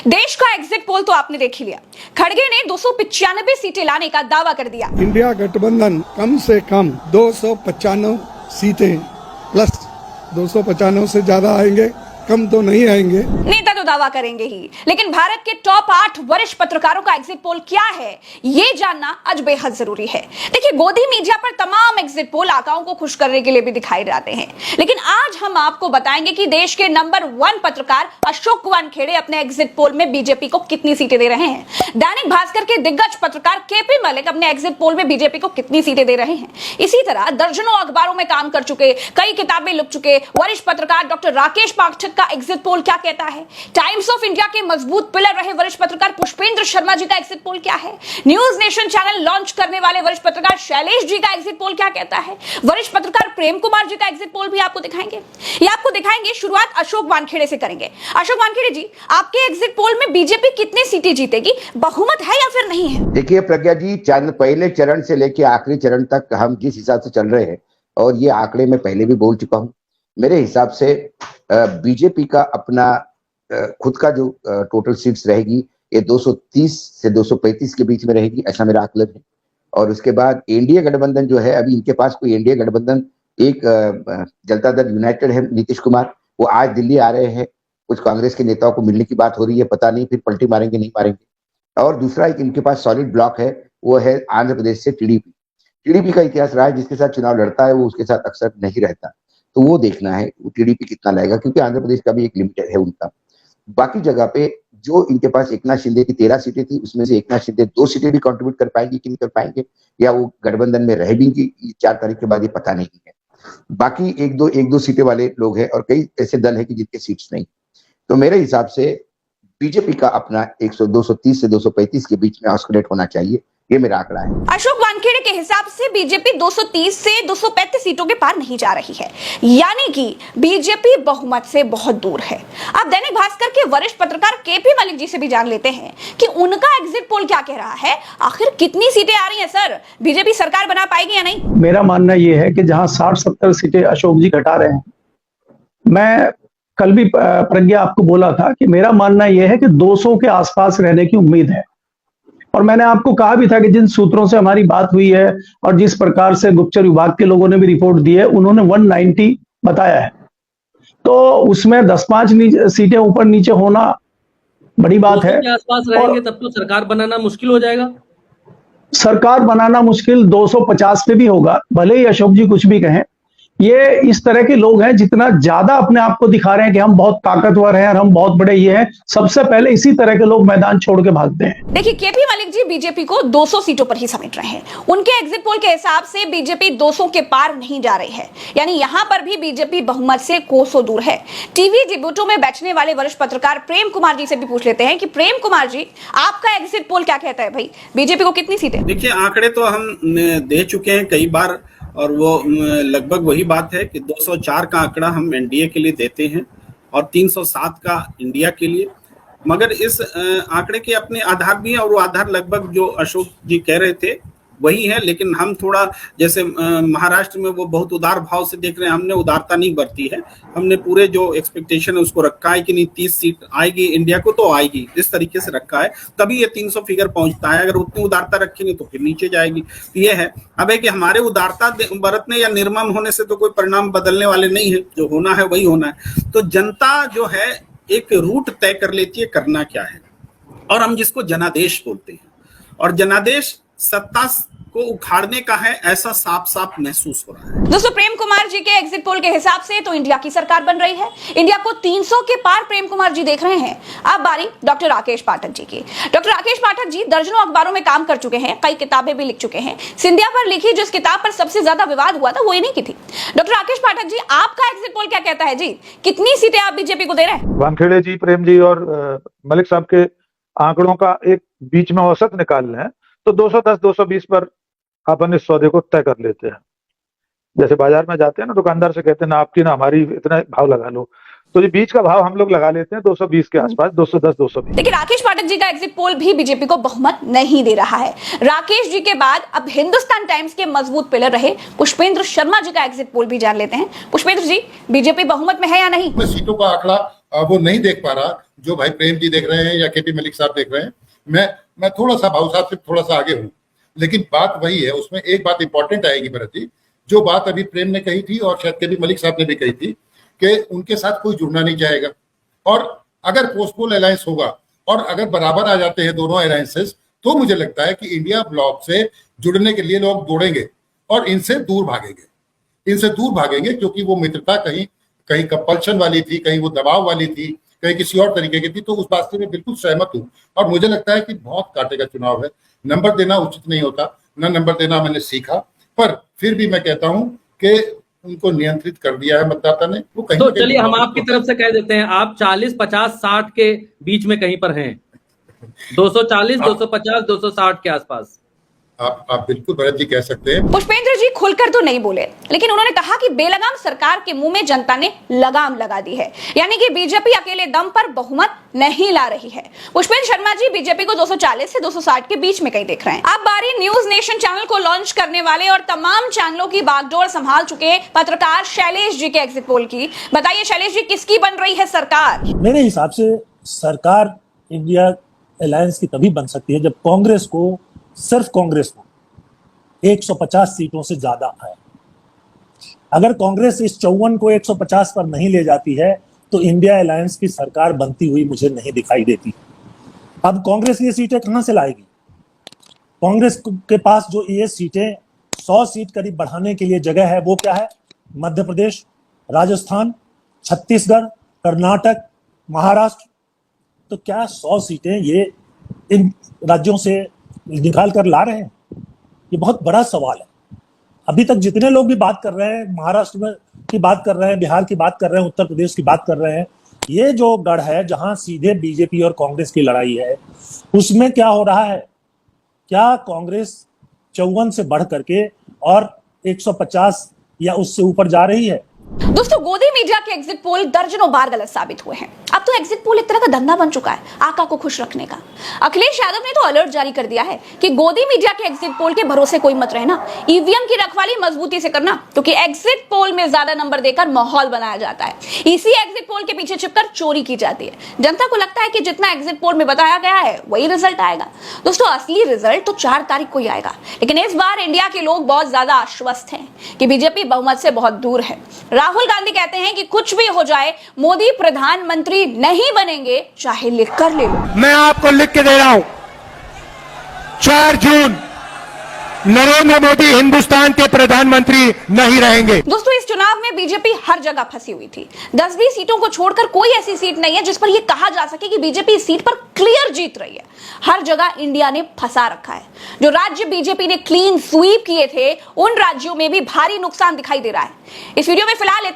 देश का exit poll तो आपने देख ही लिया। खड़गे ने 295 सीटें लाने का दावा कर दिया। इंडिया गठबंधन कम से कम 295 सीटें प्लस 295 से ज्यादा आएंगे, कम तो नहीं आएंगे। नेता तो दावा करेंगे ही, लेकिन भारत के टॉप 8 वरिष्ठ पत्रकारों का एग्जिट पोल क्या है, ये जानना आज बेहद जरूरी है। देखिए, गोदी मीडिया पर तमाम एग्जिट पोल आकाओं को खुश करने के लिए भी दिखाई जाते हैं, लेकिन आज हम आपको बताएंगे कि देश के नंबर 1 पत्रकार अशोक वानखेड़े अपने एग्जिट पोल में बीजेपी को कितनी सीटें दे रहे हैं। दैनिक भास्कर के दिग्गज पत्रकार केपी मलिक अपने एग्जिट पोल में बीजेपी को कितनी सीटें दे रहे हैं। इसी तरह दर्जनों अखबारों में काम कर चुके, कई किताबें लिख चुके वरिष्ठ पत्रकार डॉक्टर राकेश पाठक का एग्जिट पोल क्या कहता है। टाइम्स ऑफ इंडिया के मजबूत पिलर रहे वरिष्ठ पत्रकार पुष्पेंद्र शर्मा जी का एग्जिट पोल क्या है। न्यूज नेशन चैनल लॉन्च करने वाले वरिष्ठ पत्रकार शैलेश जी का एग्जिट पोल क्या कहता है। वरिष्ठ पत्रकार प्रेम कुमार जी का एग्जिट पोल भी आपको दिखाएंगे। ये आपको दिखाएंगे। शुरुआत अशोक वानखेड़े से करेंगे। अशोक वानखेड़े जी, आपके एग्जिट पोल में बीजेपी कितनी सीटें जीतेगी, बहुमत है या फिर नहीं है? देखिए प्रज्ञा जी, पहले चरण से लेकर आखिरी चरण तक हम जिस हिसाब से चल रहे हैं, और ये आंकड़े मैं पहले भी बोल चुका हूं, मेरे हिसाब से बीजेपी का अपना खुद का जो टोटल सीट्स रहेगी ये 230 से 235 के बीच में रहेगी, ऐसा मेरा आकलन है। और उसके बाद एनडीए गठबंधन जो है, अभी इनके पास कोई एनडीए गठबंधन, एक जनता दल यूनाइटेड है, नीतीश कुमार, वो आज दिल्ली आ रहे हैं, कुछ कांग्रेस के नेताओं को मिलने की बात हो रही है, पता नहीं फिर पलटी मारेंगे नहीं मारेंगे। और दूसरा एक इनके पास सॉलिड ब्लॉक है, वो है आंध्र प्रदेश से टीडीपी का इतिहास रहा है, जिसके साथ चुनाव लड़ता है वो उसके साथ अक्सर नहीं रहता, तो वो देखना है टीडीपी कितना लाएगा, क्योंकि आंध्र प्रदेश का भी एक लिमिटेड है उनका। बाकी जगह पे जो इनके पास एकनाथ शिंदे की 13 सीटें थी, उसमें से एकनाथ शिंदे 2 सीटें भी कंट्रीब्यूट कर पाएंगे कि नहीं कर पाएंगे, या वो गठबंधन में रह भी 4 तारीख के बाद, ये पता नहीं है। बाकी एक दो सीटें वाले लोग हैं, और कई ऐसे दल है कि जिनके सीट्स नहीं। तो मेरे हिसाब से बीजेपी का अपना 230 से 235 के बीच में ऑस्कुलेट होना चाहिए, ये मेरा आंकड़ा है। अशोक वानखेड़े के हिसाब से बीजेपी 230 से 235 सीटों के पार नहीं जा रही है, यानी कि बीजेपी बहुमत से बहुत दूर है। अब दैनिक भास्कर के वरिष्ठ पत्रकार केपी मलिक जी से भी जान लेते हैं कि उनका एग्जिट पोल क्या कह रहा है। आखिर कितनी सीटें आ रही हैं सर, बीजेपी सरकार बना पाएगी या नहीं? मेरा मानना यह है कि जहां 60-70 सीटें अशोक जी घटा रहे हैं, मैं कल भी प्रज्ञा आपको बोला था कि मेरा मानना यह है कि 200 के आसपास रहने की उम्मीद है। और मैंने आपको कहा भी था कि जिन सूत्रों से हमारी बात हुई है और जिस प्रकार से गुप्तचर विभाग के लोगों ने भी रिपोर्ट दी है, उन्होंने 190 बताया है, तो उसमें 10-5 सीटें ऊपर नीचे होना बड़ी बात है। आसपास रहेंगे तब तो सरकार बनाना मुश्किल हो जाएगा। सरकार बनाना मुश्किल 250 पे भी होगा, भले ही अशोक जी कुछ भी कहें। ये इस तरह के लोग हैं, जितना ज्यादा अपने आप को दिखा रहे हैं कि हम बहुत ताकतवर हैं और हम बहुत बड़े ये हैं, सबसे पहले इसी तरह के लोग मैदान छोड़ के भागते हैं। देखिए, केपी मलिक जी बीजेपी को 200 सीटों पर ही समेट रहे हैं। उनके एग्जिट पोल के हिसाब से बीजेपी 200 के पार नहीं जा रही है, यानी यहां पर भी बीजेपी बहुमत से कोसों दूर है। टीवी डिबेटों में बैठने वाले वरिष्ठ पत्रकार प्रेम कुमार जी से भी पूछ लेते हैं कि प्रेम कुमार जी, आपका एग्जिट पोल क्या कहता है भाई, बीजेपी को कितनी सीटें? देखिए, आंकड़े तो हम दे चुके हैं कई बार, और वो लगभग वही बात है कि 204 का आंकड़ा हम एनडीए के लिए देते हैं और 307 का इंडिया के लिए। मगर इस आंकड़े के अपने आधार भी हैं, और वो आधार लगभग जो अशोक जी कह रहे थे वही है, लेकिन हम थोड़ा, जैसे महाराष्ट्र में वो बहुत उदार भाव से देख रहे हैं, हमने उदारता नहीं बरती है। हमने पूरे जो एक्सपेक्टेशन है उसको रखा है कि नहीं 30 सीट आएगी इंडिया को, तो आएगी, इस तरीके से रखा है, तभी ये 300 फिगर पहुंचता है। अगर उतनी उदारता रखेंगे तो फिर नीचे जाएगी। तो ये है, अब है कि हमारे उदारता बरतने या निर्मम होने से तो कोई परिणाम बदलने वाले नहीं है, जो होना है वही होना है। तो जनता जो है एक रूट तय कर लेती है करना क्या है, और हम जिसको जनादेश बोलते हैं, और जनादेश सत्ता को उखाड़ने का है, ऐसा साफ साफ महसूस हो रहा है। दोस्तों, प्रेम कुमार जी के एग्जिट पोल के हिसाब से तो इंडिया की सरकार बन रही है। इंडिया को 300 के पार प्रेम कुमार जी देख रहे हैं। अब बारी डॉक्टर राकेश पाठक जी की। डॉक्टर राकेश पाठक जी दर्जनों अखबारों में काम कर चुके हैं, कई किताबें भी लिख चुके हैं। सिंधिया पर लिखी जिस किताब पर सबसे ज्यादा विवाद हुआ था वो इन्हीं की थी। डॉक्टर राकेश पाठक जी, आपका एग्जिट पोल क्या कहता है जी, कितनी सीटें आप बीजेपी को दे रहे हैं? वानखेड़े जी, प्रेम जी और मलिक साहब के आंकड़ों का एक बीच में औसत निकाल लें तो 210-220 पर अपन इस सौदे को तय कर लेते हैं। जैसे बाजार में जाते हैं ना, दुकानदार से कहते हैं ना आपकी ना हमारी, इतना भाव लगा लो, तो ये बीच का भाव हम लोग लगा लेते हैं 220 के आसपास, 210 220। लेकिन राकेश पाठक जी का एग्जिट पोल भी बीजेपी को बहुमत नहीं दे रहा है। राकेश जी के बाद अब हिंदुस्तान टाइम्स के मजबूत पिलर रहे पुष्पेंद्र शर्मा जी का एग्जिट पोल भी जान लेते हैं। पुष्पेंद्र जी, बीजेपी बहुमत में है या नहीं? मैं सीटों का आंकड़ा वो नहीं देख पा रहा जो भाई प्रेम जी देख रहे हैं या केपी मलिक साहब देख रहे हैं। मैं थोड़ा सा भाऊ साहब से थोड़ा सा आगे हूँ, लेकिन बात वही है। उसमें एक बात इंपॉर्टेंट आएगी भरत जी, जो बात अभी प्रेम ने कही थी और शायद केपी मलिक साहब ने भी कही थी कि उनके साथ कोई जुड़ना नहीं चाहेगा, और अगर पोस्टपोल अलायंस होगा और अगर बराबर आ जाते हैं दोनों अलायंसेस, तो मुझे लगता है कि इंडिया ब्लॉक से जुड़ने के लिए लोग दौड़ेंगे और इनसे दूर भागेंगे, क्योंकि वो मित्रता कहीं कहीं कंपल्शन वाली थी, कहीं वो दबाव वाली थी, कहीं किसी और तरीके की थी। तो उस बात से मैं बिल्कुल सहमत हूँ और मुझे लगता है कि बहुत कांटे का चुनाव है। नंबर देना उचित नहीं होता, ना नंबर देना मैंने सीखा, पर फिर भी मैं कहता हूँ कि उनको नियंत्रित कर दिया है मतदाता ने। वो कहीं तो चलिए हम आपकी तरफ से कह देते हैं, आप 40, 50, 60 के बीच में कहीं पर हैं, 240, 250, 260 के आसपास। आप बिल्कुल भरत जी कह सकते हैं। पुष्पेंद्र जी खुलकर तो नहीं बोले, लेकिन उन्होंने कहा कि बेलगाम सरकार के मुंह में जनता ने लगाम लगा दी है, यानी कि बीजेपी अकेले दम पर बहुमत नहीं ला रही है। पुष्पेंद्र शर्मा जी बीजेपी को 240 से 260 के बीच में कहीं देख रहे हैं। अब बारी न्यूज नेशन चैनल को लॉन्च करने वाले और तमाम चैनलों की बागडोर संभाल चुके पत्रकार शैलेश जी के एग्जिट पोल की। बताइए शैलेश जी, किसकी बन रही है सरकार? मेरे हिसाब से सरकार इंडिया अलायंस की तभी बन सकती है जब कांग्रेस को, सिर्फ कांग्रेस को 150 सीटों से ज्यादा आए। अगर कांग्रेस इस 54 को 150 पर नहीं ले जाती है तो इंडिया अलायंस की सरकार बनती हुई मुझे नहीं दिखाई देती। अब कांग्रेस ये सीटें कहां से लाएगी? कांग्रेस के पास जो ये सीटें 100 सीट करीब बढ़ाने के लिए जगह है, वो क्या है? मध्य प्रदेश, राजस्थान, छत्तीसगढ़, कर्नाटक, महाराष्ट्र। तो क्या 100 सीटें ये इन राज्यों से निकाल कर ला रहे हैं? ये बहुत बड़ा सवाल है। अभी तक जितने लोग भी बात कर रहे हैं, महाराष्ट्र में की बात कर रहे हैं, बिहार की बात कर रहे हैं, उत्तर प्रदेश की बात कर रहे हैं, ये जो गढ़ है जहां सीधे बीजेपी और कांग्रेस की लड़ाई है, उसमें क्या हो रहा है? क्या कांग्रेस 54 से बढ़ करके और 150 या उससे ऊपर जा रही है? दोस्तों, गोदी मीडिया के एग्जिट पोल दर्जनों बार गलत साबित हुए हैं। अब तो एग्जिट पोल एक तरह का धंधा बन चुका है आका को खुश रखने का। अखिलेश यादव ने तो अलर्ट जारी कर दिया है कि गोदी मीडिया के एग्जिट पोल के भरोसे कोई मत रहना, ईवीएम की रखवाली मजबूती से करना, क्योंकि एग्जिट पोल में ज्यादा नंबर देकर माहौल बनाया जाता है। इसी एग्जिट पोल के पीछे छिपकर चोरी की जाती है। जनता को लगता है कि जितना एग्जिट पोल में बताया गया है वही रिजल्ट आएगा। दोस्तों, असली रिजल्ट तो 4 तारीख को ही आएगा, लेकिन इस बार इंडिया के लोग बहुत ज्यादा आश्वस्त हैं कि बीजेपी बहुमत से बहुत दूर है। राहुल गांधी कहते हैं कि कुछ भी हो जाए, मोदी प्रधानमंत्री नहीं बनेंगे, चाहे लिख कर ले लो। मैं आपको लिख के दे रहा हूं, 4 जून नरेंद्र मोदी हिंदुस्तान के प्रधानमंत्री नहीं रहेंगे। दोस्तों, इस चुनाव में बीजेपी हर जगह फंसी हुई थी। 10-20 सीटों को छोड़कर कोई ऐसी सीट नहीं है जिस पर यह कहा जा सके कि बीजेपी इस सीट पर क्लियर जीत रही है। हर जगह इंडिया ने फंसा रखा है। जो राज्य बीजेपी ने क्लीन स्वीप किए थे, उन राज्यों में भी भारी नुकसान दिखाई दे रहा है। इस वीडियो में फिलहाल